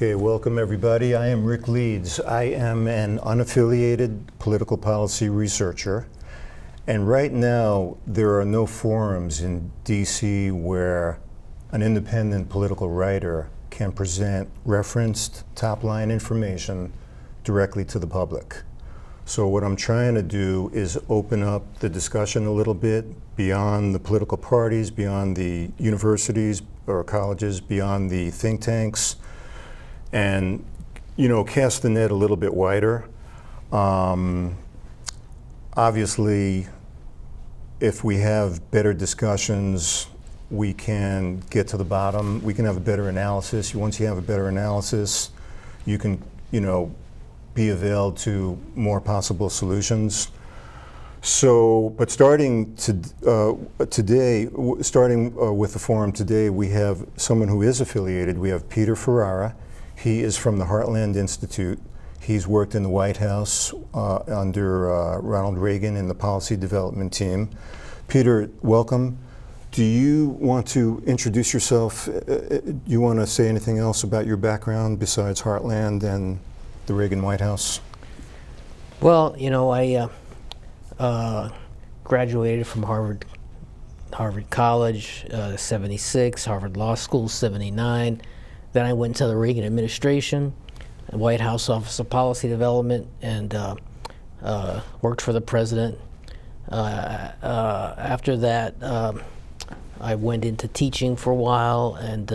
Okay, welcome everybody. I am Rick Leeds. I am an unaffiliated political policy researcher. And right now, there are no forums in DC where an independent political writer can present referenced top-line information directly to the public. So what I'm trying to do is open up the discussion a little bit beyond the political parties, beyond the universities or colleges, beyond the think tanks, and cast the net a little bit wider. Obviously, if we have better discussions, we can get to the bottom. We can have a better analysis. Once you have a better analysis, you can, be availed to more possible solutions. So, but starting today, starting with the forum today, we have someone who is affiliated. We have Peter Ferrara. He is from the Heartland Institute. He's worked in the White House under Ronald Reagan in the policy development team. Peter, welcome. Do you want to introduce yourself? Do you want to say anything else about your background besides Heartland and the Reagan White House? Well, I graduated from Harvard College, 76, Harvard Law School, 79. Then I went to the Reagan administration, the White House Office of Policy Development, and worked for the president. After that, I went into teaching for a while, and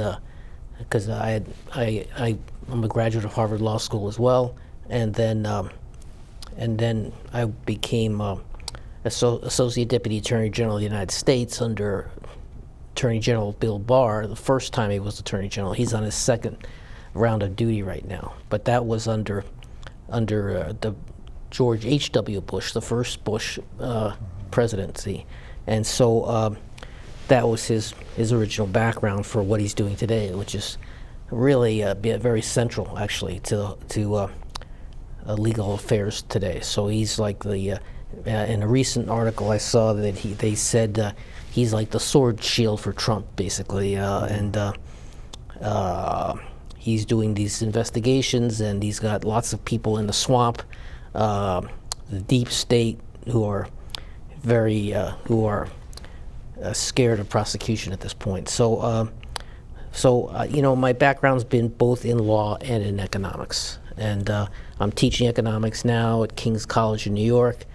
because I'm a graduate of Harvard Law School as well, and then I became Associate Deputy Attorney General of the United States under Attorney General Bill Barr. The first time he was Attorney General. He's on his second round of duty right now, but that was under the George H.W. Bush, the first Bush presidency, and so that was his original background for what he's doing today, which is really very central, actually, to legal affairs today. So he's like the in a recent article I saw that they said he's like the sword shield for Trump, basically, and he's doing these investigations, and he's got lots of people in the swamp, the deep state, who are very scared of prosecution at this point. So, my background's been both in law and in economics, and I'm teaching economics now at King's College in New York.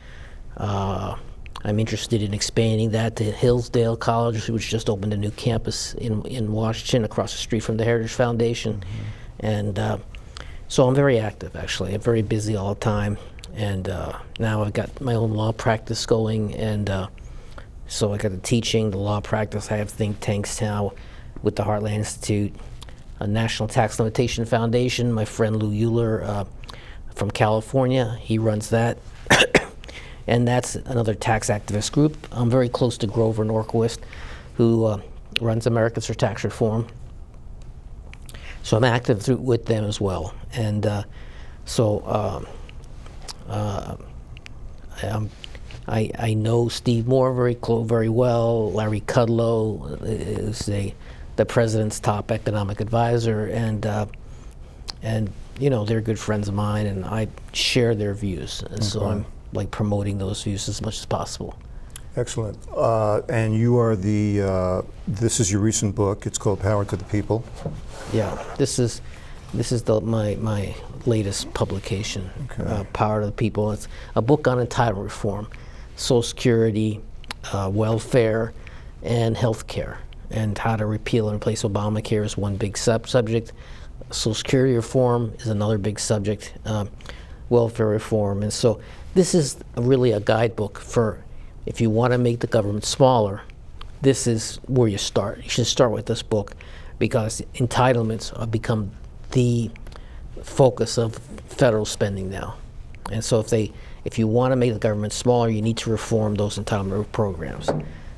I'm interested in expanding that to Hillsdale College, which just opened a new campus in Washington, across the street from the Heritage Foundation. Mm-hmm. And so I'm very active, actually. I'm very busy all the time, and now I've got my own law practice going, and so I got the teaching, the law practice. I have think tanks now with the Heartland Institute, a National Tax Limitation Foundation. My friend Lou Euler from California, he runs that. And that's another tax activist group. I'm very close to Grover Norquist, who runs Americans for Tax Reform. So I'm active with them as well. And I know Steve Moore very well. Larry Kudlow is the president's top economic advisor, and they're good friends of mine, and I share their views. And so I'm promoting those views as much as possible. Excellent. And you are this is your recent book. It's called Power to the People. Yeah, this is my latest publication, okay. Power to the People. It's a book on entitlement reform, Social Security, welfare, and health care, and how to repeal and replace Obamacare is one big subject. Social Security reform is another big subject, welfare reform. And so this is really a guidebook for, if you want to make the government smaller, this is where you start. You should start with this book, because entitlements have become the focus of federal spending now. And so if you want to make the government smaller, you need to reform those entitlement programs.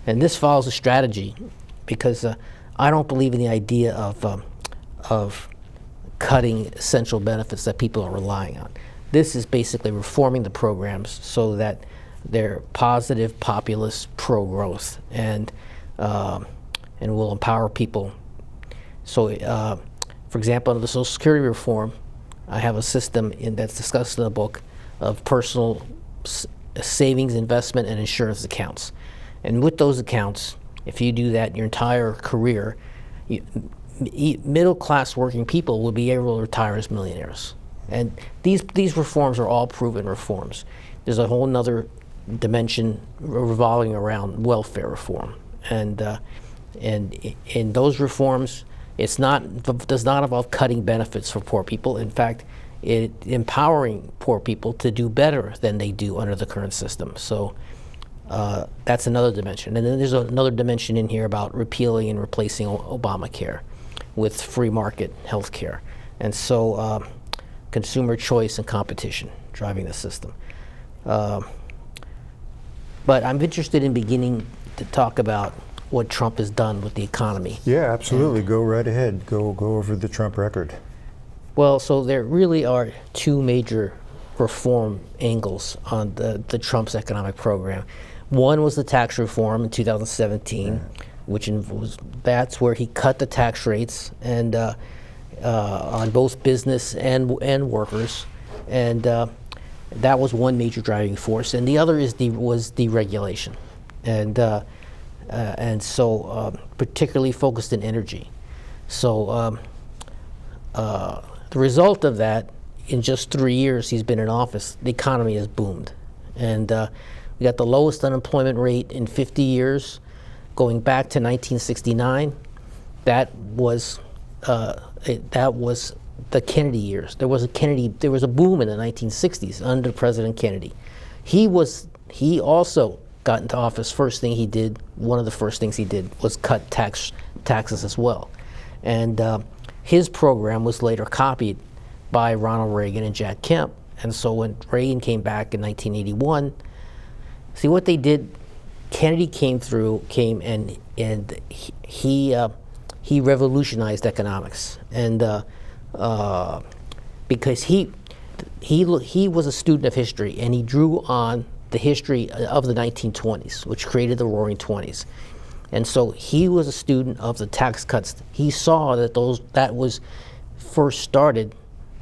And this follows a strategy, because I don't believe in the idea of cutting essential benefits that people are relying on. This is basically reforming the programs so that they're positive, populist, pro-growth, and will empower people. So For example, under the Social Security reform, I have a system that's discussed in the book of personal savings, investment, and insurance accounts. And with those accounts, if you do that your entire career, middle-class working people will be able to retire as millionaires. And these reforms are all proven reforms. There's a whole other dimension revolving around welfare reform. And in those reforms, does not involve cutting benefits for poor people. In fact, it empowering poor people to do better than they do under the current system. So that's another dimension. And then there's another dimension in here about repealing and replacing Obamacare with free market health care. And so consumer choice and competition driving the system. But I'm interested in beginning to talk about what Trump has done with the economy. Yeah, absolutely. Go right ahead. Go over the Trump record. Well, so there really are two major reform angles on the Trump's economic program. One was the tax reform in 2017, which that's where he cut the tax rates and on both business and workers, and that was one major driving force. And the other was deregulation, and so particularly focused in energy. So the result of that, in just 3 years he's been in office, the economy has boomed, and we got the lowest unemployment rate in 50 years, going back to 1969. That was the Kennedy years. There was a boom in the 1960s under President Kennedy. He also got into office. One of the first things he did was cut taxes as well, and his program was later copied by Ronald Reagan and Jack Kemp. And so when Reagan came back in 1981, see what they did. Kennedy came and he revolutionized economics, and because he was a student of history, and he drew on the history of the 1920s, which created the Roaring '20s. And so he was a student of the tax cuts. He saw that was first started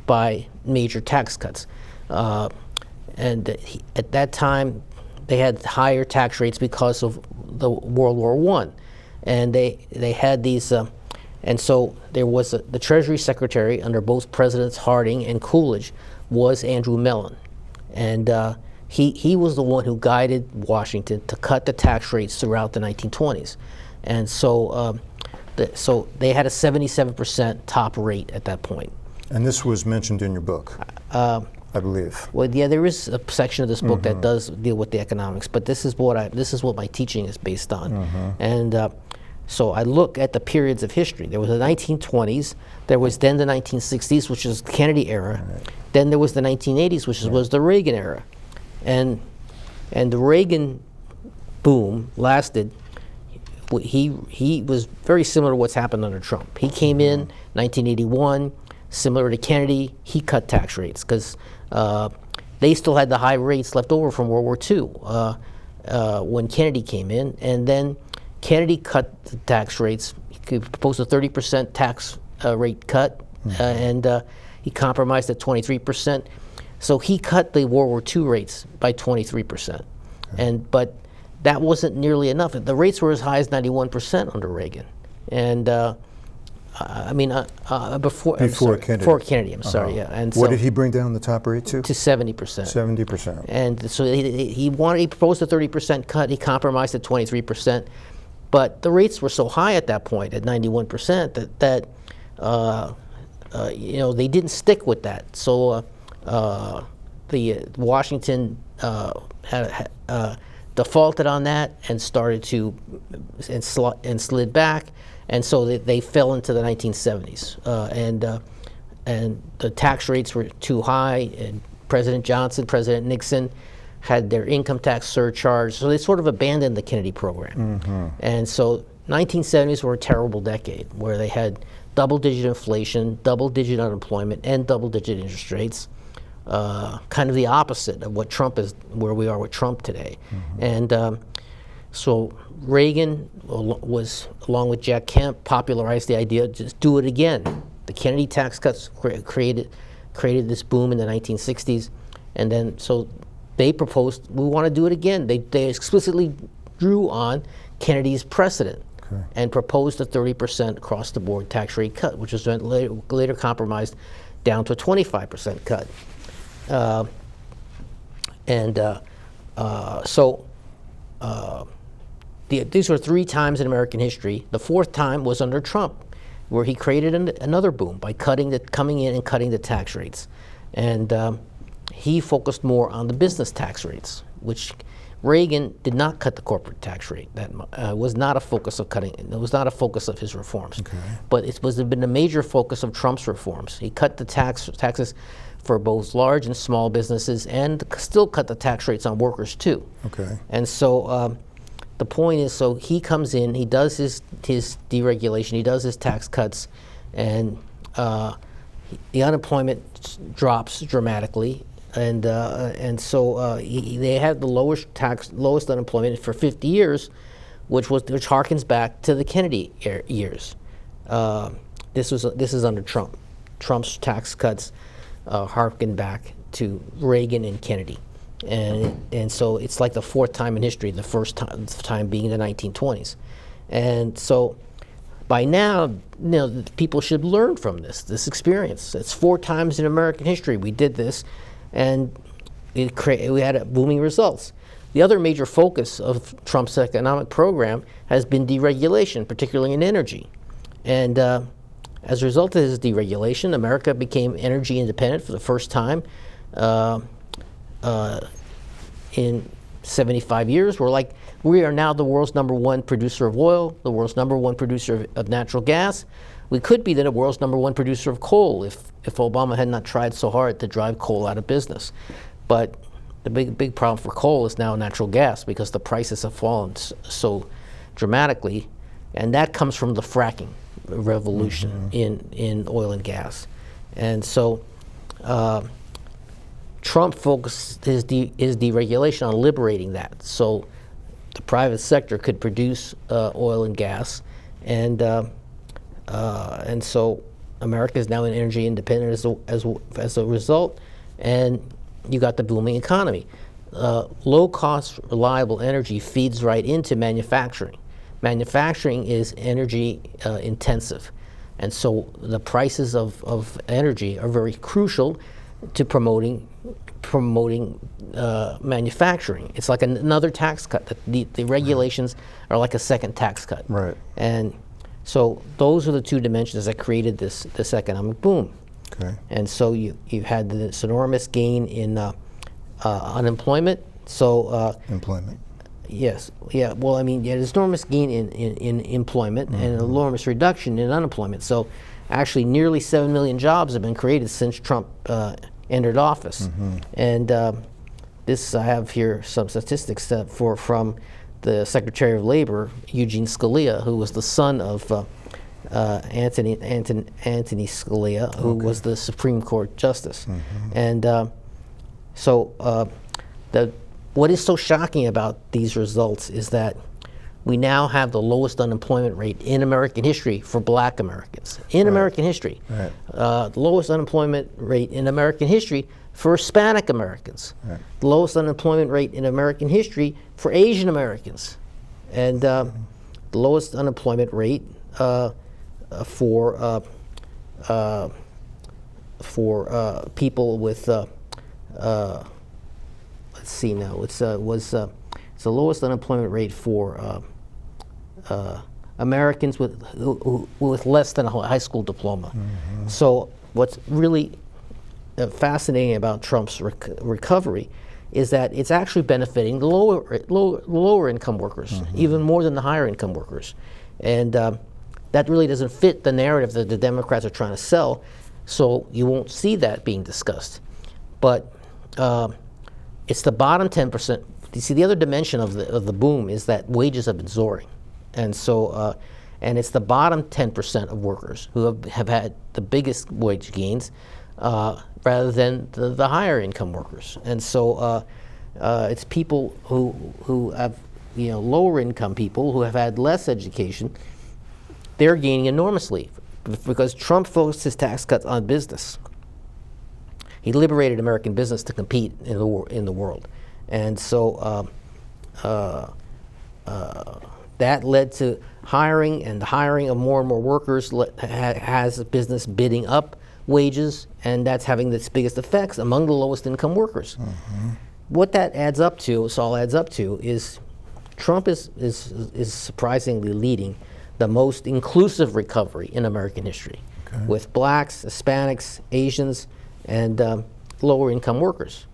by major tax cuts, and at that time they had higher tax rates because of the World War I, and they had these, and so there was the Treasury Secretary under both Presidents Harding and Coolidge was Andrew Mellon, and he was the one who guided Washington to cut the tax rates throughout the 1920s, and so so they had a 77% top rate at that point. And this was mentioned in your book, I believe. Well, yeah, there is a section of this book that does deal with the economics, but this is what my teaching is based on, and so I look at the periods of history. There was the 1920s. There was then the 1960s, which is the Kennedy era. Right. Then there was the 1980s, which was the Reagan era. And the Reagan boom lasted. He was very similar to what's happened under Trump. He came in 1981, similar to Kennedy. He cut tax rates because they still had the high rates left over from World War II when Kennedy came in, and then Kennedy cut the tax rates. He proposed a 30% tax rate cut, and he compromised at 23%. So he cut the World War II rates by 23%, but that wasn't nearly enough. The rates were as high as 91% under Reagan, and before Kennedy. I'm sorry, yeah. And what did he bring down the top rate to? To 70%. 70%. And so he proposed a 30% cut. He compromised at 23%, but the rates were so high at that point, at 91%, that they didn't stick with that. So the Washington had defaulted on that and started to and slid back, and so they fell into the 1970s, and the tax rates were too high. And President Johnson, President Nixon had their income tax surcharge, so they sort of abandoned the Kennedy program. And so 1970s were a terrible decade where they had double-digit inflation, double-digit unemployment, and double-digit interest rates. Kind of the opposite of what Trump is, where we are with Trump today. And so Reagan was, along with Jack Kemp, popularized the idea, just do it again. The Kennedy tax cuts created this boom in the 1960s, and then so they proposed, we want to do it again. They explicitly drew on Kennedy's precedent and proposed a 30% across-the-board tax rate cut, which was later compromised down to a 25% cut. These were 3 times in American history. The 4th time was under Trump, where he created another boom by coming in and cutting the tax rates. And he focused more on the business tax rates, which Reagan did not cut the corporate tax rate. That was not a focus of cutting. It was not a focus of his reforms. Okay. But it was been a major focus of Trump's reforms. He cut the taxes for both large and small businesses, and still cut the tax rates on workers too. Okay. And so the point is, so he comes in, he does his deregulation, he does his tax cuts, and the unemployment drops dramatically. And so they had the lowest unemployment for 50 years, which harkens back to the Kennedy years. This is under Trump. Trump's tax cuts harken back to Reagan and Kennedy, and so it's like the 4th time in history. The first time being the 1920s, and so by now, people should learn from this experience. It's 4 times in American history we did this. And we had booming results. The other major focus of Trump's economic program has been deregulation, particularly in energy. And as a result of his deregulation, America became energy independent for the first time in 75 years. We are now the world's #1 producer of oil, the world's #1 producer of natural gas. We could be the world's #1 producer of coal if Obama had not tried so hard to drive coal out of business. But the big problem for coal is now natural gas, because the prices have fallen so dramatically, and that comes from the fracking revolution in oil and gas. And so Trump focused his deregulation on liberating that, so the private sector could produce oil and gas, and so America is now an energy independent as a result, and you got the booming economy. Low-cost, reliable energy feeds right into manufacturing. Manufacturing is energy intensive, and so the prices of energy are very crucial to promoting manufacturing. It's like another tax cut. The regulations are like a second tax cut. Right. And so those are the 2 dimensions that created this economic boom. Okay. And so you had this enormous gain in unemployment. So employment. Yes. Yeah. Well, I mean, there's enormous gain in employment and an enormous reduction in unemployment. So actually, nearly 7 million jobs have been created since Trump entered office. And I have here some statistics from the Secretary of Labor, Eugene Scalia, who was the son of Anthony Scalia, who was the Supreme Court Justice. And what is so shocking about these results is that we now have the lowest unemployment rate in American history for Black Americans. American history. Right. The lowest unemployment rate in American history for Hispanic Americans. Right. The lowest unemployment rate in American history for Asian Americans. And the lowest unemployment rate for people with, let's see now, it's the lowest unemployment rate for Americans with less than a high school diploma. So what's really fascinating about Trump's recovery is that it's actually benefiting the lower income workers, even more than the higher income workers. And that really doesn't fit the narrative that the Democrats are trying to sell, so you won't see that being discussed. But it's the bottom 10%. You see, the other dimension of the boom is that wages have been soaring. And so, and it's the bottom 10% of workers who have had the biggest wage gains rather than the higher income workers. And so it's people who have, lower income people who have had less education. They're gaining enormously. because Trump focused his tax cuts on business. He liberated American business to compete in the world, and so that led to hiring, and the hiring of more and more workers has business bidding up wages, and that's having the biggest effects among the lowest income workers. What that adds up to, is Trump is surprisingly leading the most inclusive recovery in American history, with blacks, Hispanics, Asians, and lower income workers.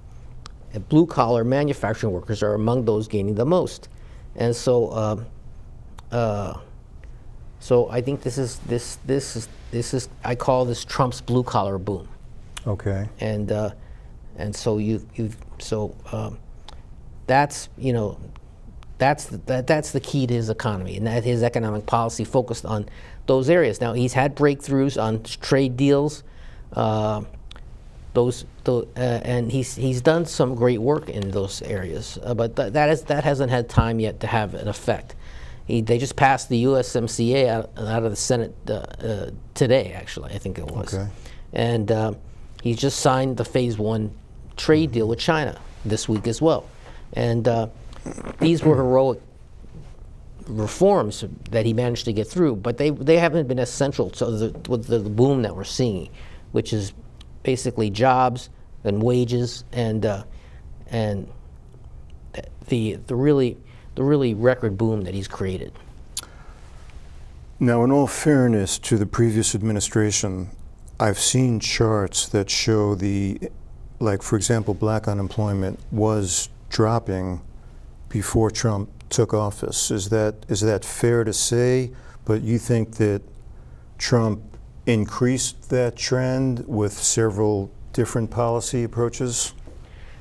And blue collar manufacturing workers are among those gaining the most. And so so I think this is I call this Trump's blue collar boom. Okay. And so that's that's the key to his economy, and that his economic policy focused on those areas. Now he's had breakthroughs on trade deals, and he's done some great work in those areas, but that hasn't had time yet to have an effect. They just passed the USMCA out of the Senate today, actually, I think it was. Okay. And he just signed the Phase 1 trade deal with China this week as well. And these were heroic reforms that he managed to get through, but they haven't been essential to the boom that we're seeing, which is basically jobs and wages and the really record boom that he's created. Now, in all fairness to the previous administration, I've seen charts that show for example, black unemployment was dropping before Trump took office. Is that fair to say? But you think that Trump increased that trend with several different policy approaches?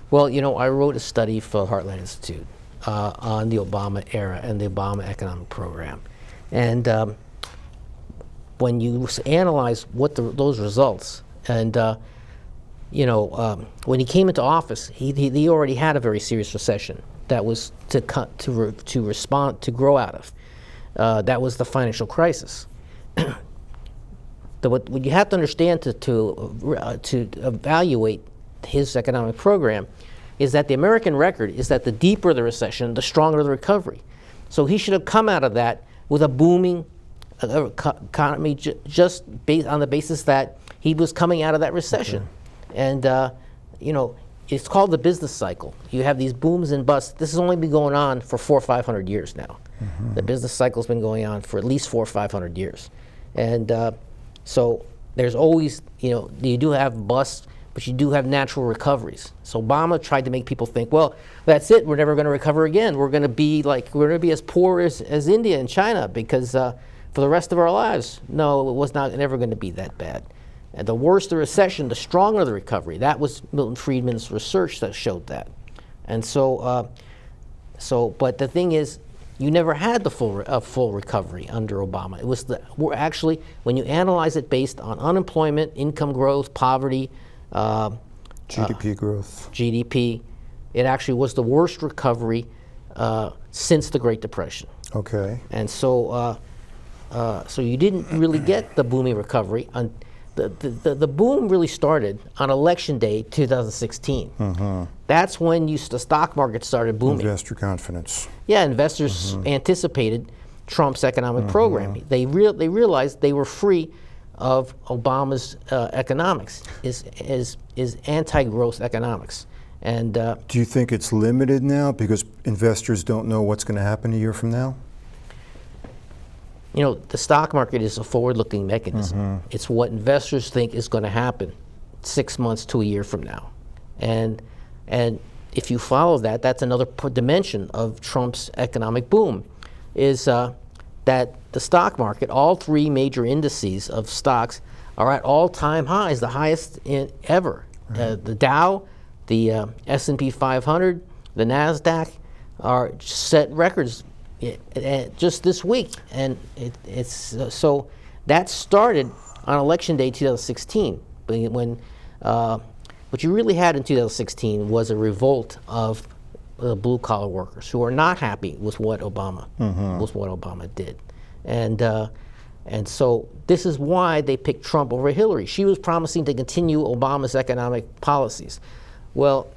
Well, I wrote a study for Heartland Institute on the Obama era and the Obama economic program. And when you analyze those results, and when he came into office, he already had a very serious recession that was to respond to grow out of. That was the financial crisis. What you have to understand to evaluate his economic program is that the American record is that the deeper the recession, the stronger the recovery. So he should have come out of that with a booming economy just based on the basis that he was coming out of that recession. And it's called the business cycle. You have these booms and busts. This has only been going on for 400 or 500 years now. The business cycle's been going on for at least 400 or 500 years. And so there's always, you do have busts, but you do have natural recoveries. So Obama tried to make people think, well, that's it, we're never going to recover again. We're going to be as poor as India and China because for the rest of our lives. No, it was never going to be that bad. And the worse the recession, the stronger the recovery. That was Milton Friedman's research that showed that. And but the thing is, you never had the full recovery under Obama. It was actually, when you analyze it based on unemployment, income growth, poverty, GDP growth. GDP, it actually was the worst recovery since the Great Depression. Okay. And so you didn't really get the booming recovery. The boom really started on Election Day 2016. That's when the stock market started booming. Investor confidence. Yeah, investors anticipated Trump's economic program. They realized they were free of Obama's economics, is anti-growth economics. And do you think it's limited now because investors don't know what's going to happen a year from now? The stock market is a forward-looking mechanism. It's what investors think is going to happen 6 months to a year from now. And if you follow that, that's another dimension of Trump's economic boom, is that the stock market, all three major indices of stocks are at all-time highs, the highest ever. Right. The Dow, the S&P 500, the NASDAQ are set records just this week, and so that started on Election Day 2016. When what you really had in 2016 was a revolt of blue collar workers who are not happy with what Obama did, and And so this is why they picked Trump over Hillary. She was promising to continue Obama's economic policies. Well,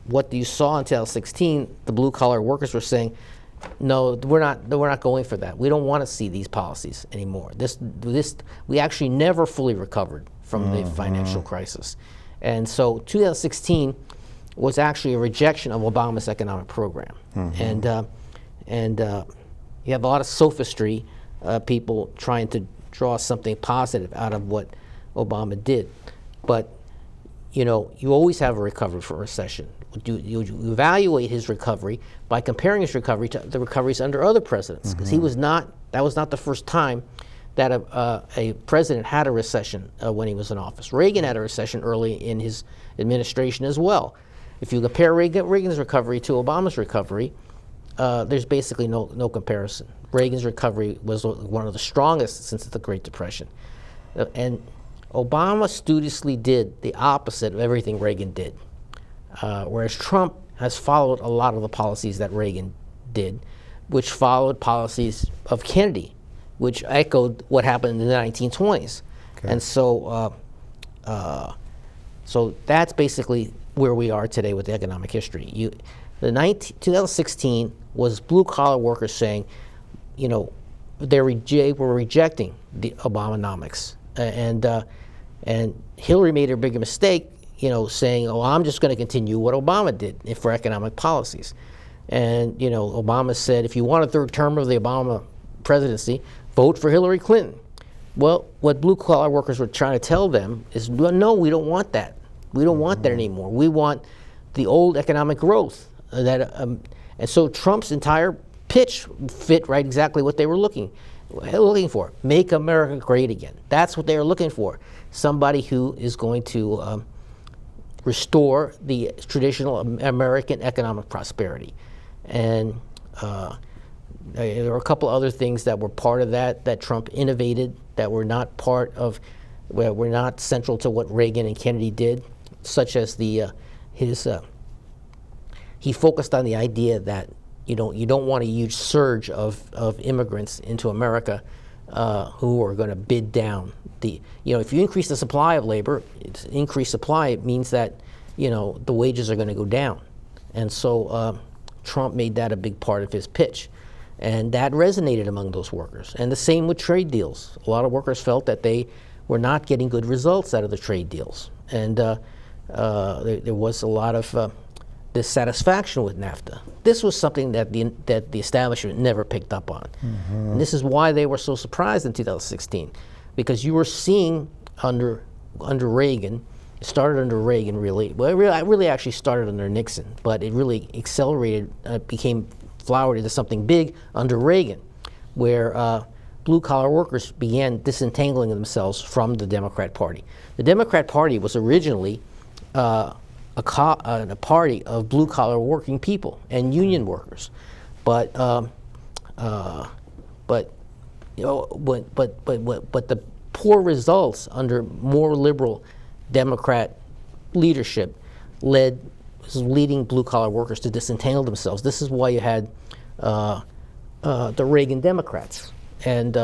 what you saw in 2016, the blue-collar workers were saying, no, we're not going for that. We don't want to see these policies anymore. We actually never fully recovered from the financial crisis. And so 2016 was actually a rejection of Obama's economic program. And you have a lot of sophistry, people trying to draw something positive out of what Obama did. But you always have a recovery for a recession. You evaluate his recovery by comparing his recovery to the recoveries under other presidents, because that was not the first time that a president had a recession when he was in office. Reagan had a recession early in his administration as well. If you compare Reagan's recovery to Obama's recovery, there's basically no comparison. Reagan's recovery was one of the strongest since the Great Depression. And Obama studiously did the opposite of everything Reagan did. Whereas Trump has followed a lot of the policies that Reagan did, which followed policies of Kennedy, which echoed what happened in the 1920s. Okay. And so that's basically where we are today with the economic history. 2016 was blue-collar workers saying, they were rejecting the Obamonomics. And Hillary made a bigger mistake, saying, I'm just going to continue what Obama did for economic policies. And, Obama said, if you want a third term of the Obama presidency, vote for Hillary Clinton. Well, what blue-collar workers were trying to tell them is, well, no, we don't want that. We don't want that anymore. We want the old economic growth. And so Trump's entire pitch fit right exactly what they were looking for. Make America great again. That's what they were looking for. Somebody who is going to restore the traditional American economic prosperity. And there were a couple other things that were part of that Trump innovated, that were not were not central to what Reagan and Kennedy did, such as he focused on the idea that you don't want a huge surge of immigrants into America who are going to bid down if you increase the supply of labor, increased supply means that the wages are going to go down, and so Trump made that a big part of his pitch, and that resonated among those workers. And the same with trade deals. A lot of workers felt that they were not getting good results out of the trade deals, and there was a lot of dissatisfaction with NAFTA. This was something that the establishment never picked up on. And this is why they were so surprised in 2016, because you were seeing under Reagan, it started under Reagan really, well, it really actually started under Nixon, but it really accelerated, became flowered into something big under Reagan, where blue-collar workers began disentangling themselves from the Democrat Party. The Democrat Party was originally a party of blue-collar working people and union workers, but the poor results under more liberal Democrat leadership leading blue-collar workers to disentangle themselves. This is why you had the Reagan Democrats, and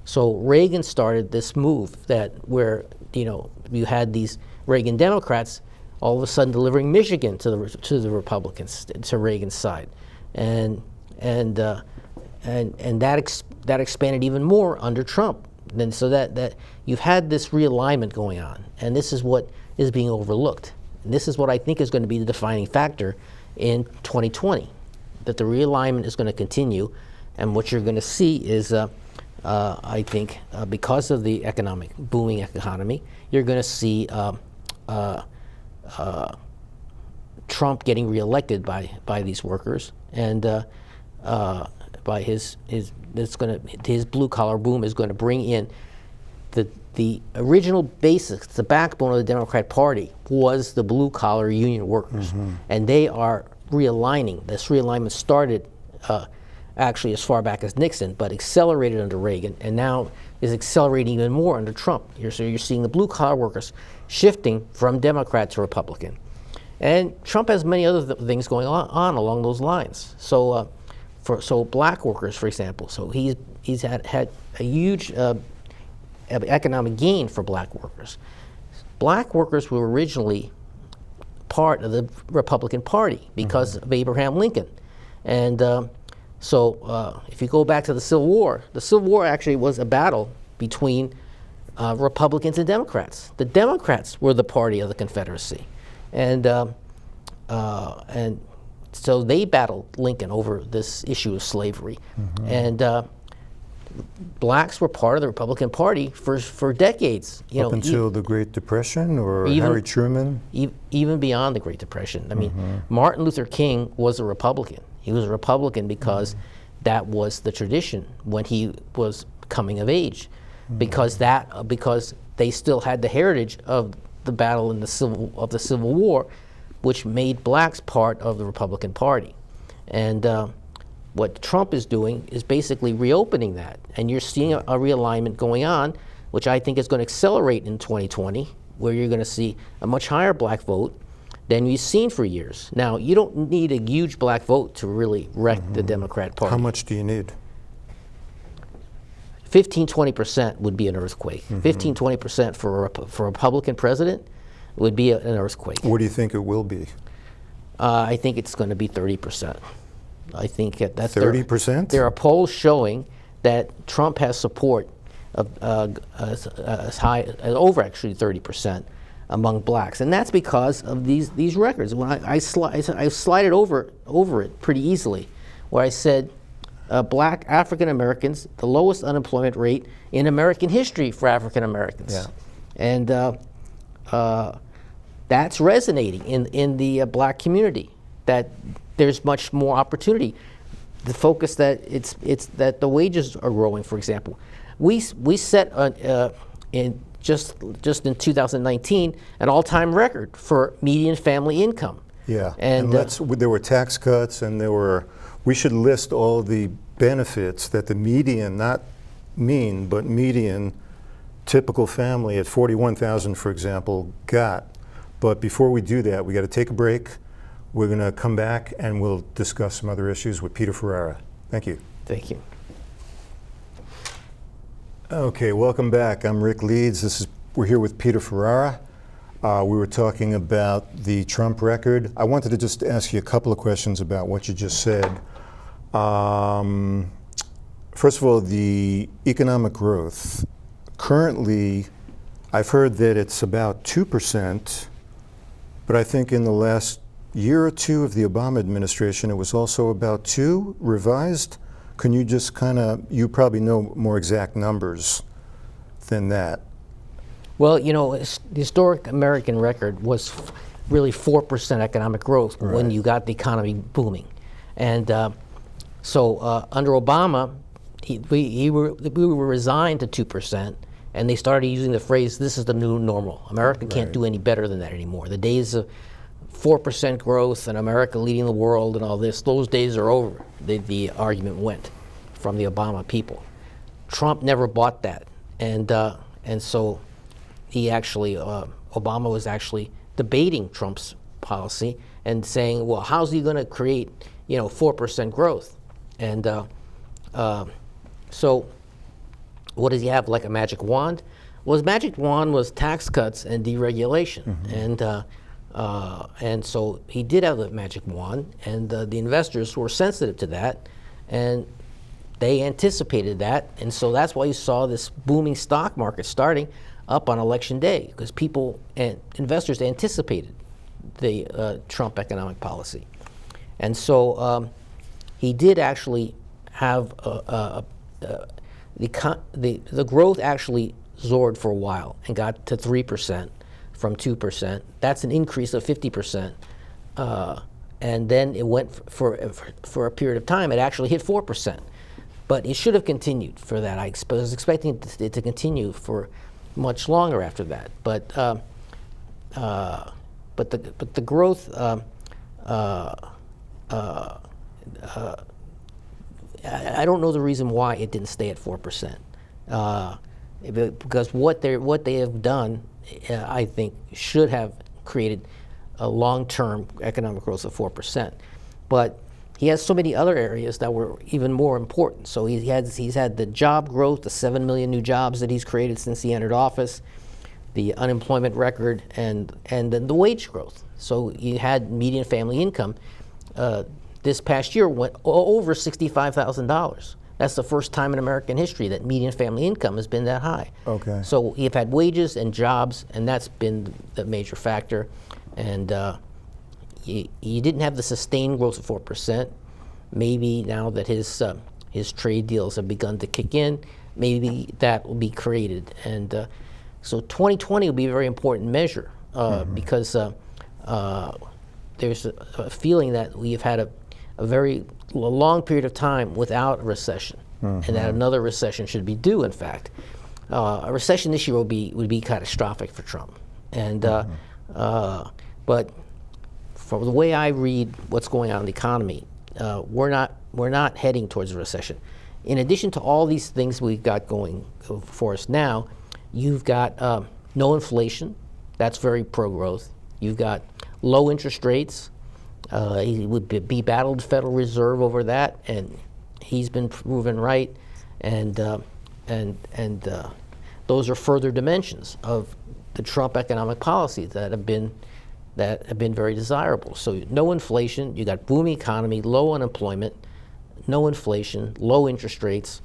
so Reagan started this move where you had these Reagan Democrats all of a sudden delivering Michigan to the Republicans, to Reagan's side, and that expanded even more under Trump. And so that you've had this realignment going on, and this is what is being overlooked. And this is what I think is going to be the defining factor in 2020, that the realignment is going to continue, and what you're going to see is, I think, because of the booming economy, you're going to see Trump getting reelected by these workers, and by his blue collar boom is going to bring in the original basics. The backbone of the Democrat Party was the blue collar union workers, and they are realigning. This realignment started actually as far back as Nixon, but accelerated under Reagan, and now is accelerating even more under Trump. So you're seeing the blue collar workers shifting from Democrat to Republican. And Trump has many other things going on along those lines. So black workers, for example, so he's had a huge economic gain for black workers. Black workers were originally part of the Republican Party because of Abraham Lincoln. And so if you go back to the Civil War actually was a battle between Republicans and Democrats. The Democrats were the party of the Confederacy. And so they battled Lincoln over this issue of slavery. And blacks were part of the Republican Party for decades. Up until the Great Depression, or even, Harry Truman? Even beyond the Great Depression. I mean, Martin Luther King was a Republican. He was a Republican because that was the tradition when he was coming of age, because they still had the heritage of the battle in the Civil War, which made blacks part of the Republican Party. And what Trump is doing is basically reopening that. And you're seeing a realignment going on, which I think is going to accelerate in 2020, where you're going to see a much higher black vote than you've seen for years. Now, you don't need a huge black vote to really wreck the Democrat Party. How much do you need? 15-20% would be an earthquake. 15-20% for a Republican president would be an earthquake. What do you think it will be? I think it's going to be 30%. I think that's 30%? There are polls showing that Trump has support of as high as over actually 30% among blacks, and that's because of these records. When I slided over it pretty easily, where I said black African Americans, the lowest unemployment rate in American history for African Americans, and that's resonating in the black community. That there's much more opportunity. The focus that it's that the wages are growing. For example, we set in just in 2019 an all-time record for median family income. Yeah, and there were tax cuts, and we should list all the benefits that the median, not mean, but median typical family at 41,000, for example, got. But before we do that, we got to take a break. We're going to come back and we'll discuss some other issues with Peter Ferrara. Thank you. Thank you. Okay, welcome back. I'm Rick Leeds. We're here with Peter Ferrara. We were talking about the Trump record. I wanted to just ask you a couple of questions about what you just said. First of all, the economic growth. Currently, I've heard that it's about 2%, but I think in the last year or two of the Obama administration, it was also about 2, revised. Can you just you probably know more exact numbers than that. Well, the historic American record was really 4% economic growth when you got the economy booming. And so under Obama, we were resigned to 2%, and they started using the phrase, "This is the new normal. America can't do any better than that anymore." The days of 4% growth and America leading the world and all this, those days are over. The argument went from the Obama people. Trump never bought that, and so he actually, Obama was actually debating Trump's policy and saying, well, how's he going to create 4% growth? And so what does he have, like a magic wand? Well, his magic wand was tax cuts and deregulation. And so he did have the magic wand, and the investors were sensitive to that, and they anticipated that, and so that's why you saw this booming stock market starting up on election day, because people and investors anticipated the Trump economic policy. And so he did actually have the growth actually soared for a while and got to 3%. From 2%. That's an increase of 50%. And then it went for a period of time, it actually hit 4%. But it should have continued for that. I was expecting it to continue for much longer after that. But the growth, I don't know the reason why it didn't stay at 4%. Because what they have done, I think, should have created a long-term economic growth of 4%. But he has so many other areas that were even more important. So he's had the job growth, the 7 million new jobs that he's created since he entered office, the unemployment record, and then the wage growth. So he had median family income this past year went over $65,000. That's the first time in American history that median family income has been that high. Okay. So you've had wages and jobs, and that's been the major factor. And you didn't have the sustained growth of 4%. Maybe now that his trade deals have begun to kick in, maybe that will be created. And so 2020 will be a very important measure because there's a feeling that we've had a very long period of time without a recession, and that another recession should be due. In fact, a recession this year would be catastrophic for Trump. And but from the way I read what's going on in the economy, we're not heading towards a recession. In addition to all these things we've got going for us now, you've got no inflation. That's very pro-growth. You've got low interest rates. He would be battled Federal Reserve over that, and he's been proven right. And those are further dimensions of the Trump economic policies that have been very desirable. So no inflation, you got booming economy, low unemployment, no inflation, low interest rates.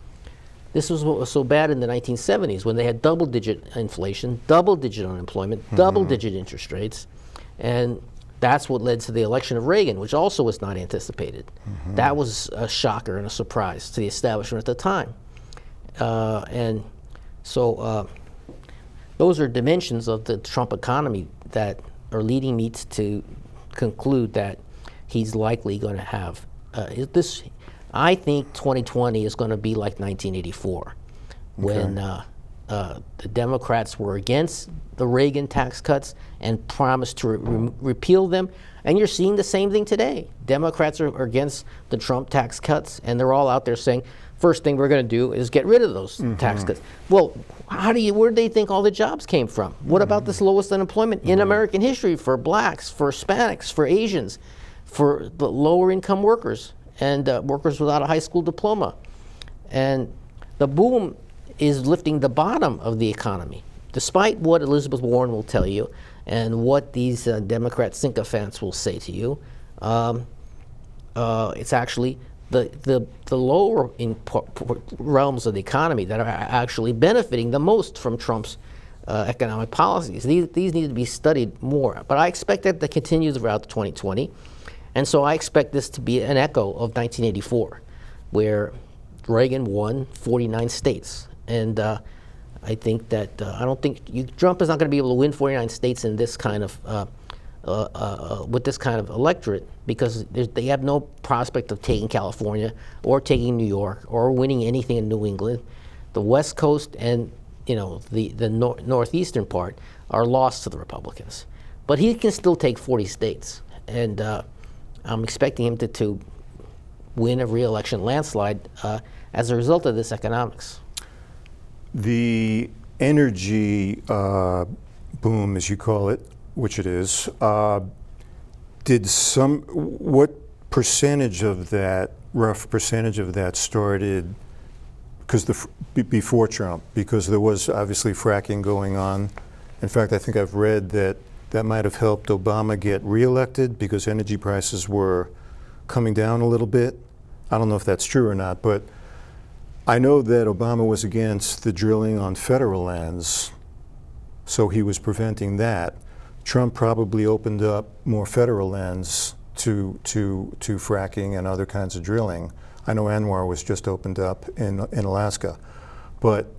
This was what was so bad in the 1970s when they had double-digit inflation, double-digit unemployment, double-digit interest rates, and that's what led to the election of Reagan, which also was not anticipated. That was a shocker and a surprise to the establishment at the time. And so those are dimensions of the Trump economy that are leading me to conclude that he's likely going to have this. I think 2020 is going to be like 1984, when the Democrats were against the Reagan tax cuts and promised to repeal them. And you're seeing the same thing today. Democrats are against the Trump tax cuts, and they're all out there saying, first thing we're going to do is get rid of those tax cuts. Well, where do they think all the jobs came from? What about this lowest unemployment in American history for blacks, for Hispanics, for Asians, for the lower income workers, and workers without a high school diploma? And the boom is lifting the bottom of the economy, despite what Elizabeth Warren will tell you and what these Democrat sycophants will say to you. It's actually the lower realms of the economy that are actually benefiting the most from Trump's economic policies. These need to be studied more, but I expect that to continue throughout 2020. And so I expect this to be an echo of 1984, where Reagan won 49 states. And I think that I don't think Trump is not going to be able to win 49 states in this kind of with this kind of electorate, because they have no prospect of taking California or taking New York or winning anything in New England. The West Coast and the northeastern part are lost to the Republicans, but he can still take 40 states, and I'm expecting him to win a re-election landslide as a result of this economics. The energy boom, as you call it, which it is, what percentage of that, rough percentage of that started before Trump? Because there was obviously fracking going on. In fact, I think I've read that might have helped Obama get reelected because energy prices were coming down a little bit. I don't know if that's true or not, but I know that Obama was against the drilling on federal lands, so he was preventing that. Trump probably opened up more federal lands to fracking and other kinds of drilling. I know Anwar was just opened up in Alaska. But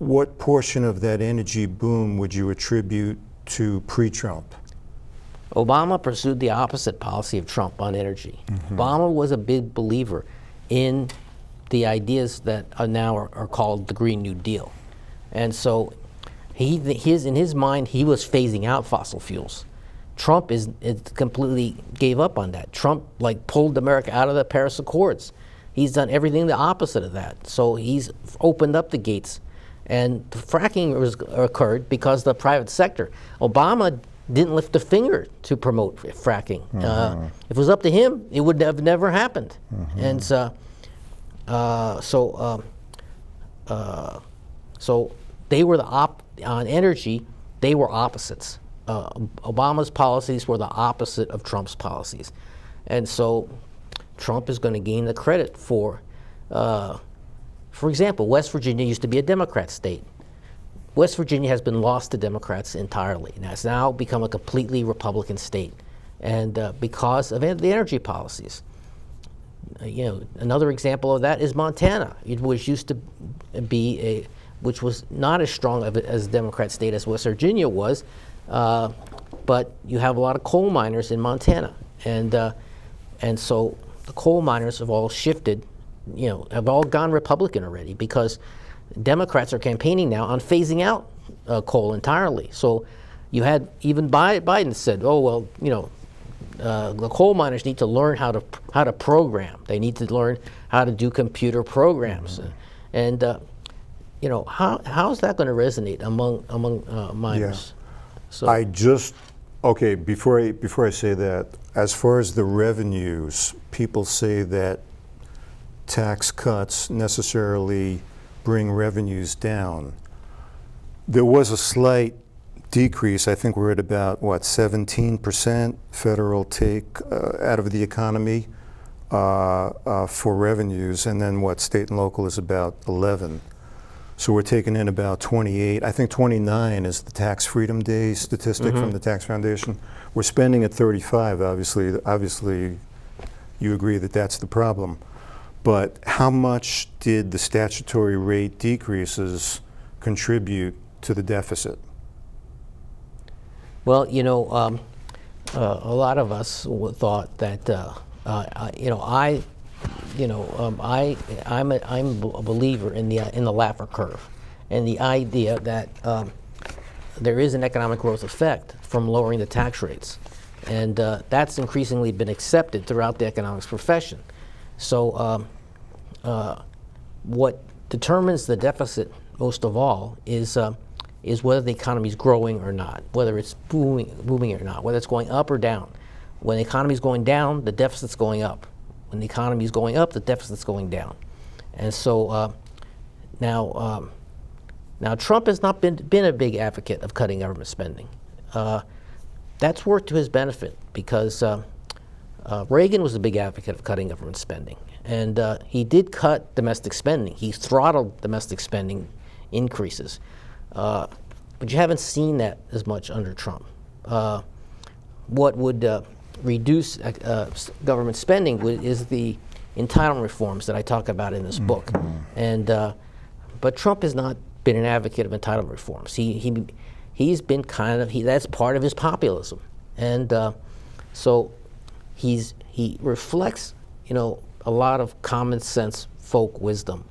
what portion of that energy boom would you attribute to pre-Trump? Obama pursued the opposite policy of Trump on energy. Obama was a big believer in the ideas that are called the Green New Deal. And so in his mind, he was phasing out fossil fuels. Trump completely gave up on that. Trump pulled America out of the Paris Accords. He's done everything the opposite of that. So he's opened up the gates. And fracking occurred because the private sector. Obama didn't lift a finger to promote fracking. If it was up to him, it would have never happened. And so they were on energy. They were opposites. Obama's policies were the opposite of Trump's policies, and so Trump is going to gain the credit for example, West Virginia used to be a Democrat state. West Virginia has been lost to Democrats entirely, and has now become a completely Republican state, and because of the energy policies. Another example of that is Montana, which used to be which was not as strong as a Democrat state as West Virginia was, but you have a lot of coal miners in Montana, and so the coal miners have all shifted, have all gone Republican already, because Democrats are campaigning now on phasing out coal entirely. So you had even Biden said, "Oh well, the coal miners need to learn how to program. They need to learn how to do computer programs." And how is that going to resonate among miners? Yeah. So before I say that, as far as the revenues, people say that tax cuts necessarily bring revenues down. There was a slight decrease. I think we're at about 17% federal take out of the economy for revenues, and then state and local is about 11. So we're taking in about 28. I think 29 is the Tax Freedom Day statistic from the Tax Foundation. We're spending at 35. Obviously, you agree that that's the problem. But how much did the statutory rate decreases contribute to the deficit? Well, a lot of us thought that, I'm a believer in the Laffer curve, and the idea that there is an economic growth effect from lowering the tax rates, and that's increasingly been accepted throughout the economics profession. So what determines the deficit most of all is whether the economy is growing or not, whether it's booming or not, whether it's going up or down. When the economy is going down, the deficit's going up. When the economy is going up, the deficit's going down. And so now Trump has not been a big advocate of cutting government spending. That's worked to his benefit, because Reagan was a big advocate of cutting government spending. And he did cut domestic spending. He throttled domestic spending increases. But you haven't seen that as much under Trump. What would reduce government spending is the entitlement reforms that I talk about in this book. And but Trump has not been an advocate of entitlement reforms. He's been that's part of his populism, and so he reflects a lot of common sense folk wisdom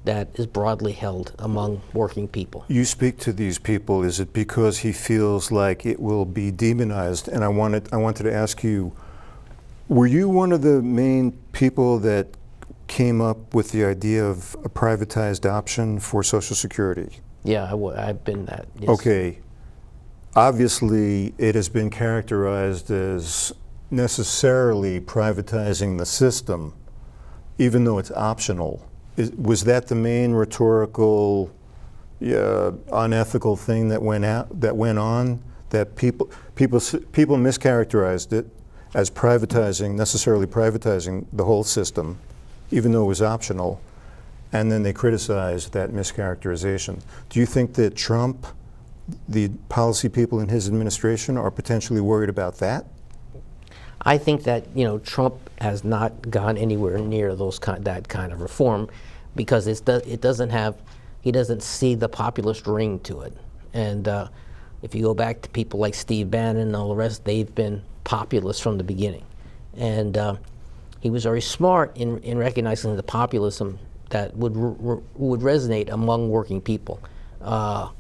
that is broadly held among working people. You speak to these people. Is it because he feels like it will be demonized? And I wanted to ask you, were you one of the main people that came up with the idea of a privatized option for Social Security? Yeah, I've been that. Yes. Okay. Obviously, it has been characterized as necessarily privatizing the system, even though it's optional. Was that the main rhetorical, unethical thing that went on? That people mischaracterized it as necessarily privatizing the whole system, even though it was optional, and then they criticized that mischaracterization. Do you think that Trump, the policy people in his administration, are potentially worried about that? I think that Trump has not gone anywhere near that kind of reform, because he doesn't see the populist ring to it. And if you go back to people like Steve Bannon and all the rest, they've been populists from the beginning. And he was very smart in recognizing the populism that would resonate among working people. But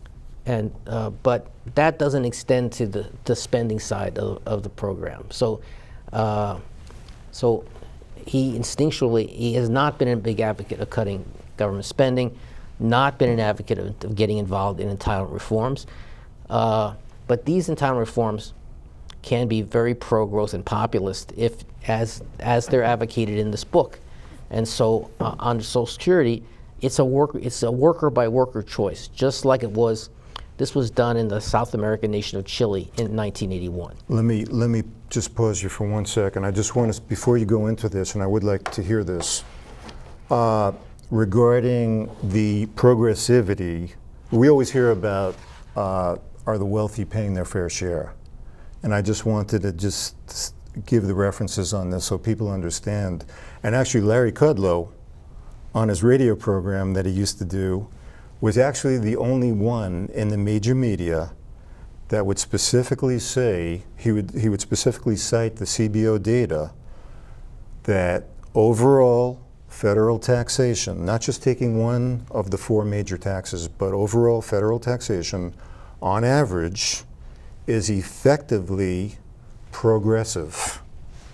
that doesn't extend to the spending side of the program. So he has not been a big advocate of cutting government spending, not been an advocate of getting involved in entitlement reforms. But these entitlement reforms can be very pro-growth and populist if, as they're advocated in this book. And so on Social Security, it's a worker by worker choice, just like it was. This was done in the South American nation of Chile in 1981. Let me just pause you for 1 second. I just want to, before you go into this, and I would like to hear this, regarding the progressivity. We always hear about are the wealthy paying their fair share? And I just wanted to just give the references on this so people understand. And actually Larry Kudlow, on his radio program that he used to do, was actually the only one in the major media that would specifically say, he would specifically cite the CBO data that overall federal taxation, not just taking one of the 4 major taxes, but overall federal taxation, on average, is effectively progressive.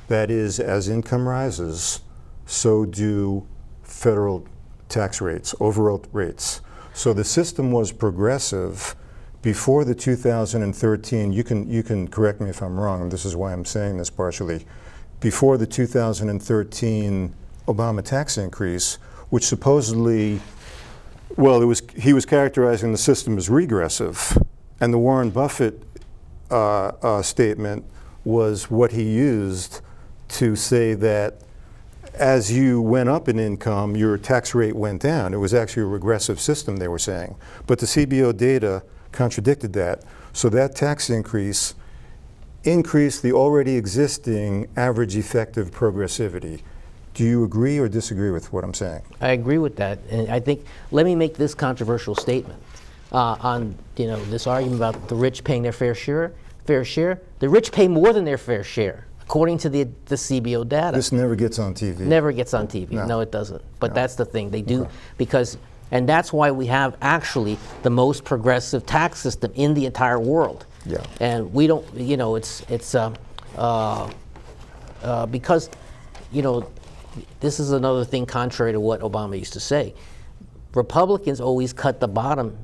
That is, as income rises, so do federal tax rates, overall rates. So the system was progressive before the 2013, you can correct me if I'm wrong, and this is why I'm saying this partially, before the 2013 Obama tax increase, which supposedly, well, he was characterizing the system as regressive, and the Warren Buffett statement was what he used to say that as you went up in income, your tax rate went down. It was actually a regressive system, they were saying. But the CBO data contradicted that. So that tax increase increased the already existing average effective progressivity. Do you agree or disagree with what I'm saying? I agree with that. And I think, let me make this controversial statement on this argument about the rich paying their fair share. The rich pay more than their fair share, according to the CBO data. This never gets on TV. Never gets on TV. No, it doesn't. But that's the thing. They do because, and that's why we have actually the most progressive tax system in the entire world. Yeah. And we don't, it's because, this is another thing contrary to what Obama used to say. Republicans always cut the bottom,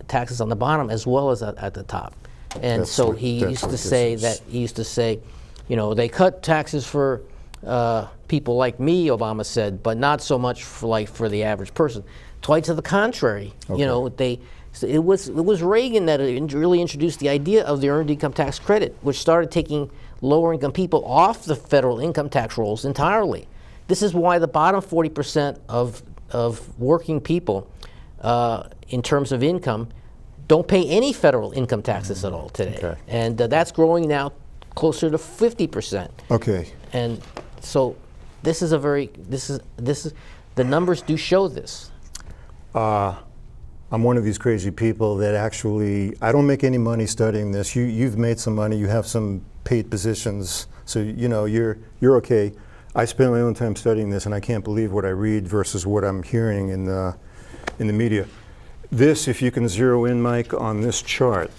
taxes on the bottom as well as at the top. And he used to say, they cut taxes for people like me, Obama said, but not so much for the average person. Quite to the contrary. Okay. It was Reagan that really introduced the idea of the earned income tax credit, which started taking lower income people off the federal income tax rolls entirely. This is why the bottom 40% of working people in terms of income don't pay any federal income taxes at all today. Okay. And that's growing now closer to 50%. Okay. And so this is the numbers do show this. I'm one of these crazy people that actually, I don't make any money studying this. You've made some money, you have some paid positions, so you're okay. I spend my own time studying this and I can't believe what I read versus what I'm hearing in the media. This, if you can zero in, Mike, on this chart,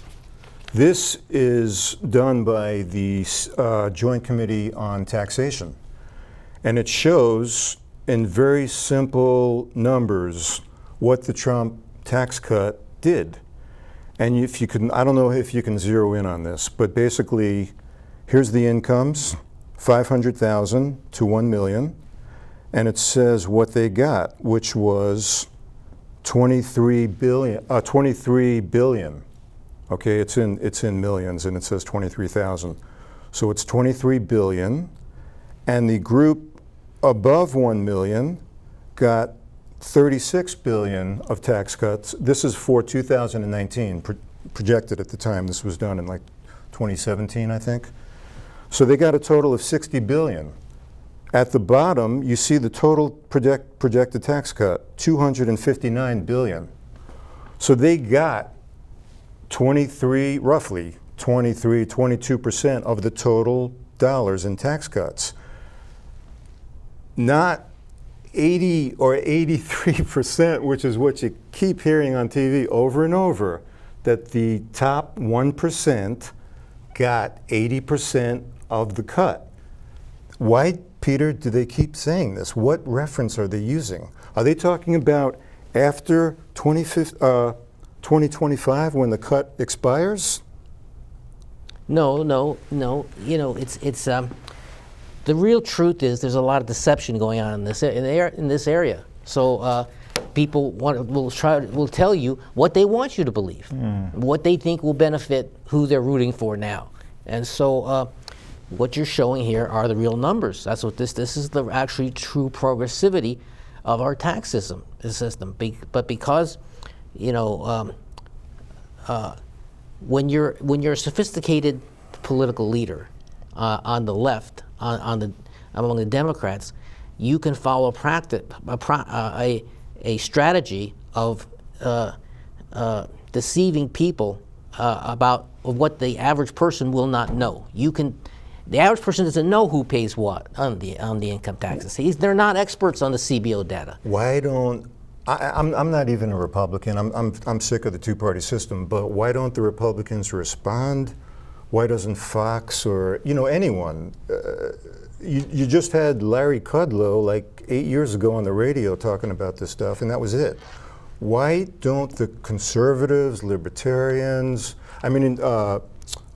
this is done by the Joint Committee on Taxation. And it shows in very simple numbers what the Trump tax cut did. And if you can, I don't know if you can zero in on this, but basically, here's the incomes, 500,000 to 1 million, and it says what they got, which was 23 billion. Okay, it's in millions, and it says 23,000. So it's 23 billion, and the group above 1 million got 36 billion of tax cuts. This is for 2019, projected at the time. This was done in like 2017, I think. So they got a total of 60 billion. At the bottom, you see the total projected tax cut, 259 billion. So they got roughly 22% of the total dollars in tax cuts. Not 80 or 83%, which is what you keep hearing on TV over and over, that the top 1% got 80% of the cut. Why, Peter, do they keep saying this? What reference are they using? Are they talking about after 2025 when the cut expires? No, no, no. You know, it's the real truth is there's a lot of deception going on in this area. So people will tell you what they want you to believe, what they think will benefit who they're rooting for now, and so what you're showing here are the real numbers. That's what this is the actually true progressivity of our tax system. But because you know. When you're a sophisticated political leader on the left, among the Democrats, you can follow a strategy of deceiving people about what the average person will not know. The average person doesn't know who pays what on the income taxes. They're not experts on the CBO data. Why don't I'm not even a Republican. I'm sick of the two-party system. But why don't the Republicans respond? Why doesn't Fox or anyone? You just had Larry Kudlow like 8 years ago on the radio talking about this stuff, and that was it. Why don't the conservatives, libertarians? I mean,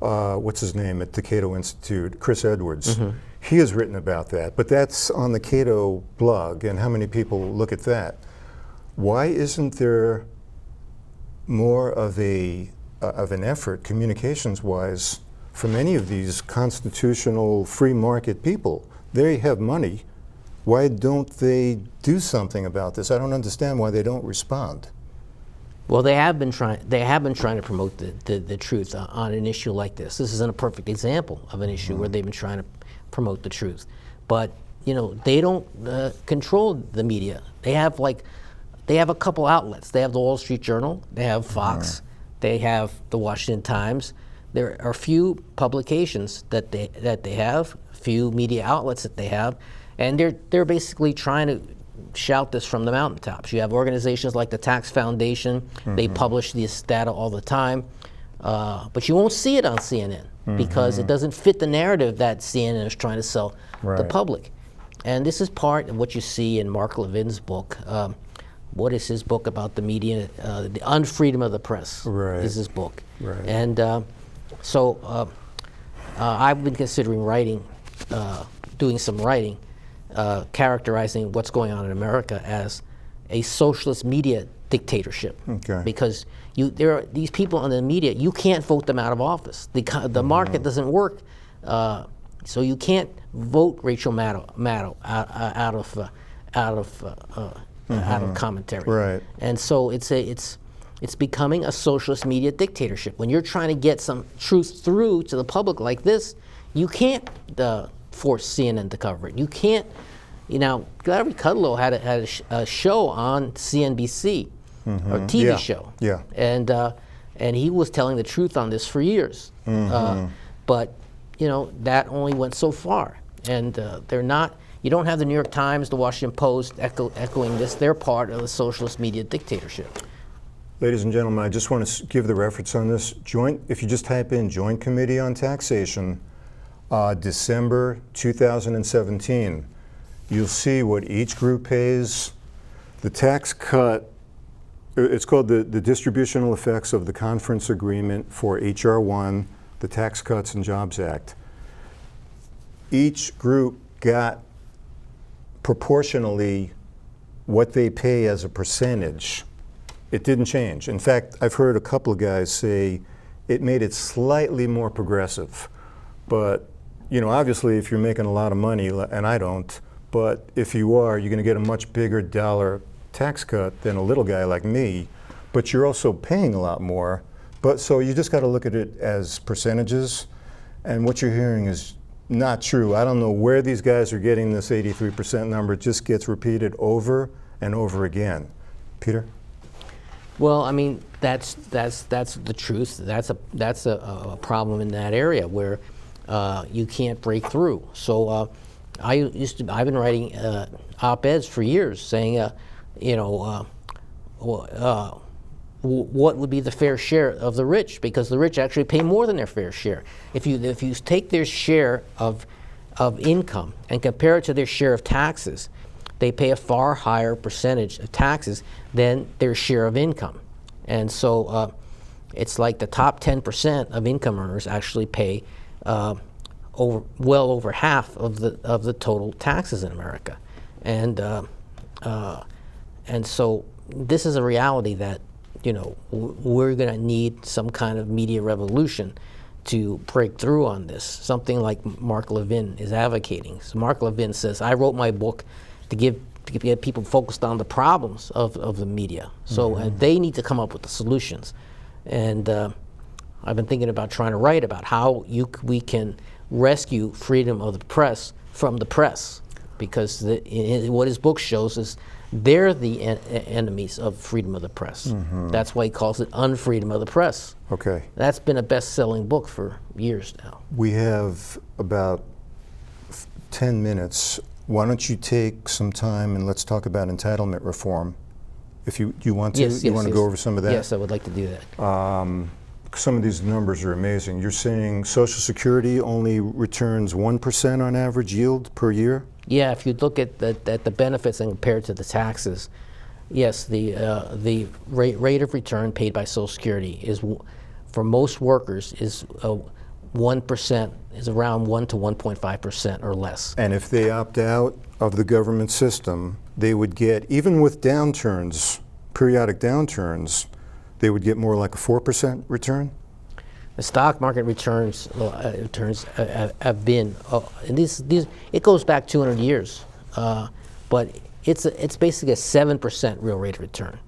what's his name at the Cato Institute? Chris Edwards. Mm-hmm. He has written about that, but that's on the Cato blog, and how many people look at that? Why isn't there more of an effort, communications-wise, from any of these constitutional free market people? They have money. Why don't they do something about this? I don't understand why they don't respond. Well, they have been trying to promote the truth on an issue like this. This isn't a perfect example of an issue where they've been trying to promote the truth, but they don't control the media. They have a couple outlets. They have the Wall Street Journal, they have Fox, they have the Washington Times. There are few publications that they have, few media outlets that they have, and they're basically trying to shout this from the mountaintops. You have organizations like the Tax Foundation. They publish this data all the time, but you won't see it on CNN because it doesn't fit the narrative that CNN is trying to sell the public. And this is part of what you see in Mark Levin's book. What is his book about the media? The Unfreedom of the Press is his book. Right. And so I've been considering doing some writing, characterizing what's going on in America as a socialist media dictatorship. Okay. Because there are these people on the media, you can't vote them out of office. The market doesn't work, so you can't vote Rachel Maddow out of commentary. Right. And so it's becoming a socialist media dictatorship. When you're trying to get some truth through to the public like this, you can't force CNN to cover it. You can't. Larry Kudlow had a show on CNBC, or TV show. Yeah. And he was telling the truth on this for years. But that only went so far. And they're not. You don't have the New York Times, the Washington Post echoing this. They're part of the socialist media dictatorship. Ladies and gentlemen, I just want to give the reference on this. If you just type in Joint Committee on Taxation, December 2017, you'll see what each group pays. The tax cut, it's called the Distributional Effects of the Conference Agreement for H.R. 1, the Tax Cuts and Jobs Act. Each group got proportionally what they pay as a percentage. It didn't change. In fact, I've heard a couple of guys say it made it slightly more progressive. But, obviously if you're making a lot of money, and I don't, but if you are, you're gonna get a much bigger dollar tax cut than a little guy like me, but you're also paying a lot more. But so you just gotta look at it as percentages, and what you're hearing is not true. I don't know where these guys are getting this 83% number. It just gets repeated over and over again. Peter? Well, I mean, that's the truth. That's a problem in that area where you can't break through. So I've been writing op-eds for years saying, what would be the fair share of the rich, because the rich actually pay more than their fair share. If you take their share of income and compare it to their share of taxes, they pay a far higher percentage of taxes than their share of income. And so it's like the top 10% of income earners actually pay well over half of the total taxes in America, and so this is a reality that we're going to need some kind of media revolution to break through on this. Something like Mark Levin is advocating. So Mark Levin says, "I wrote my book to get people focused on the problems of the media. So they need to come up with the solutions." And I've been thinking about trying to write about how we can rescue freedom of the press from the press, because what his book shows is they're the enemies of freedom of the press. That's why he calls it Unfreedom of the Press. Okay. That's been a best-selling book for years now. We have about 10 minutes. Why don't you take some time and let's talk about entitlement reform? If you want to, Yes, you want to yes. go over some of that? Yes, I would like to do that. Some of these numbers are amazing. You're saying Social Security only returns 1% on average yield per year? Yeah, if you look at the benefits and compare it to the taxes, yes, the rate of return paid by Social Security is, for most workers, is 1%, is around 1 to 1.5% or less. And if they opt out of the government system, they would get, even with downturns, periodic downturns, they would get more like a 4% return? The stock market returns have been, and it goes back 200 years, but it's basically a 7% real rate of return.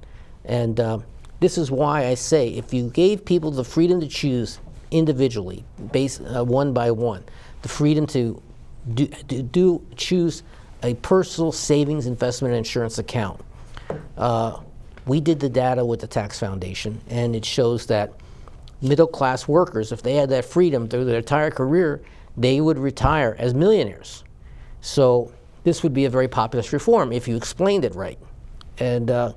And this is why I say, if you gave people the freedom to choose individually, one by one, the freedom to choose a personal savings, investment, and insurance account. We did the data with the Tax Foundation, and it shows that middle-class workers, if they had that freedom through their entire career, they would retire as millionaires. So this would be a very populist reform if you explained it right. And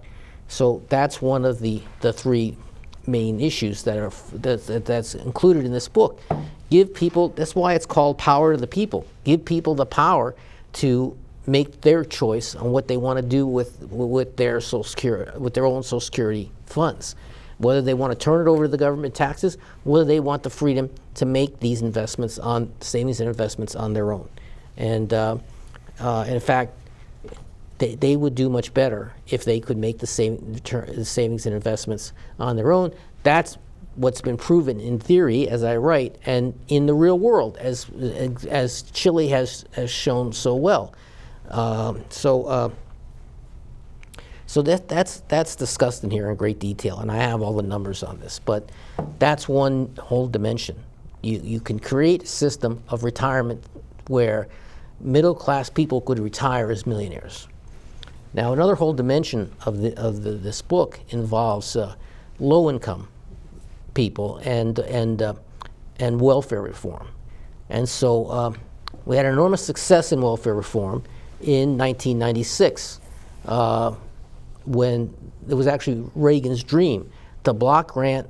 so that's one of the three main issues that's included in this book. Give people, that's why it's called Power to the People. Give people the power to make their choice on what they want to do with their Social Security, with their own Social Security funds. Whether they want to turn it over to the government taxes, whether they want the freedom to make these investments on savings and investments on their own. And in fact, they would do much better if they could make the savings and investments on their own. That's what's been proven in theory, as I write, and in the real world, as Chile has shown so well. So that's discussed in here in great detail, and I have all the numbers on this. But that's one whole dimension. You can create a system of retirement where middle-class people could retire as millionaires. Now, another whole dimension of this book involves low-income people and welfare reform. And so we had enormous success in welfare reform in 1996. When it was actually Reagan's dream to block grant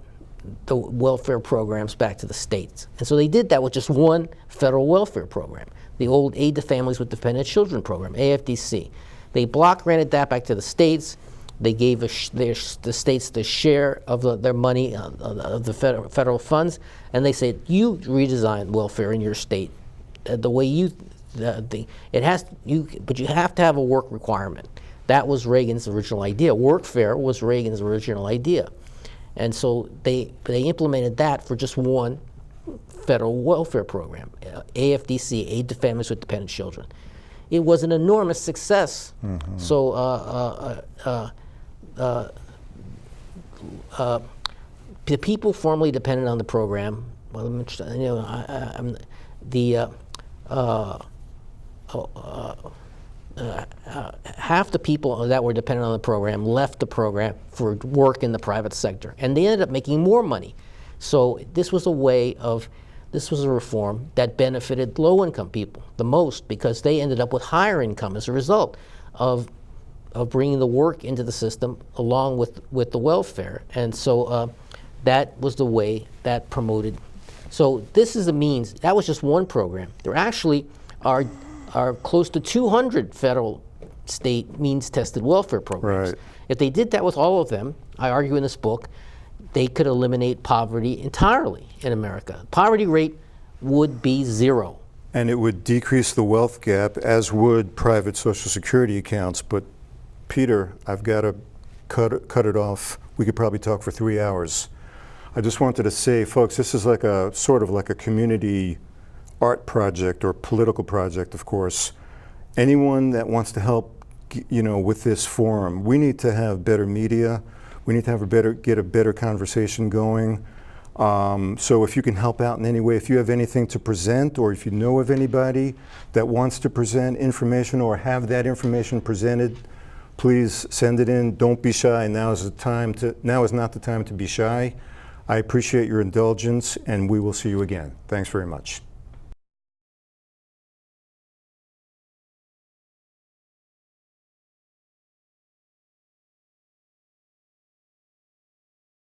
the welfare programs back to the states. And so they did that with just one federal welfare program, the old Aid to Families with Dependent Children program, AFDC. They block granted that back to the states. They gave the states the share of their money, of the federal funds, and they said, you redesign welfare in your state the way but you have to have a work requirement. That was Reagan's original idea. Workfare was Reagan's original idea. And so they implemented that for just one federal welfare program, AFDC, Aid to Families with Dependent Children. It was an enormous success. Mm-hmm. So the people formerly dependent on the program, half the people that were dependent on the program left the program for work in the private sector, and they ended up making more money. So this was a reform that benefited low-income people the most, because they ended up with higher income as a result of bringing the work into the system along with the welfare. And so that was the way that promoted. So this is a means. That was just one program. There actually are close to 200 federal state means-tested welfare programs. Right. If they did that with all of them, I argue in this book, they could eliminate poverty entirely in America. Poverty rate would be 0. And it would decrease the wealth gap, as would private Social Security accounts. But Peter, I've got to cut it off. We could probably talk for 3 hours. I just wanted to say, folks, this is like a sort of like a community art project or political project, of course. Anyone that wants to help, with this forum, we need to have better media. We need to have get a better conversation going. So if you can help out in any way, if you have anything to present, or if you know of anybody that wants to present information or have that information presented, please send it in. Don't be shy. Now is not the time to be shy. I appreciate your indulgence, and we will see you again. Thanks very much.